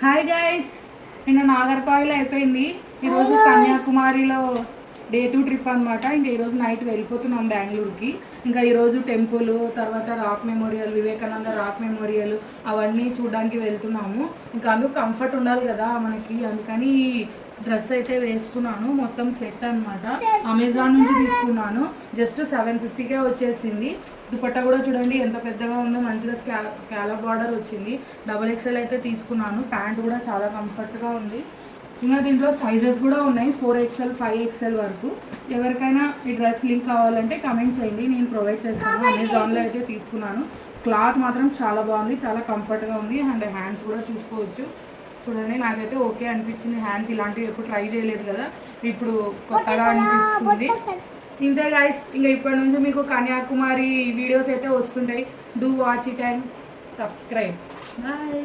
Hi guys, నిన్న నాగర్కోయిల్ అయిపోయింది. ఈరోజు కన్యాకుమారిలో డే 2 ట్రిప్ అనమాట. ఇంకా ఈరోజు నైట్ వెళ్ళిపోతున్నాం బెంగళూరుకి. ఇంకా ఈరోజు టెంపుల్, తర్వాత rock memorial, Vivekananda rock memorial అవన్నీ చూడడానికి వెళ్తున్నాము. ఇంకా అందుకు కంఫర్ట్ ఉండాలి కదా మనకి, అందుకని డ్రెస్ అయితే వేసుకున్నాను. మొత్తం సెట్ అనమాట, అమెజాన్ నుంచి తీసుకున్నాను. జస్ట్ 750కే వచ్చేసింది. దుపట్టా కూడా చూడండి ఎంత పెద్దగా ఉందో, మంచిగా స్కాలప్ బార్డర్ వచ్చింది. XXL అయితే తీసుకున్నాను. ప్యాంట్ కూడా చాలా కంఫర్ట్గా ఉంది. ఇంకా దీంట్లో సైజెస్ కూడా ఉన్నాయి, 4XL 5XL వరకు. ఎవరికైనా ఈ డ్రెస్ లింక్ కావాలంటే కమెంట్ చేయండి, నేను ప్రొవైడ్ చేస్తాను. అమెజాన్లో అయితే తీసుకున్నాను. క్లాత్ మాత్రం చాలా బాగుంది, చాలా కంఫర్ట్గా ఉంది. అండ్ హ్యాండ్స్ కూడా చూసుకోవచ్చు. చూడండి, నాకైతే ఓకే అనిపించింది. హ్యాండ్స్ ఇలాంటివి ఎప్పుడు ట్రై చేయలేదు కదా, ఇప్పుడు కొత్తగా అనిపిస్తుంది. ఇంతే గైస్, ఇంకా ఇప్పటి నుంచి మీకు కన్యాకుమారి వీడియోస్ అయితే వస్తుంటాయి. Do watch it and subscribe. Bye.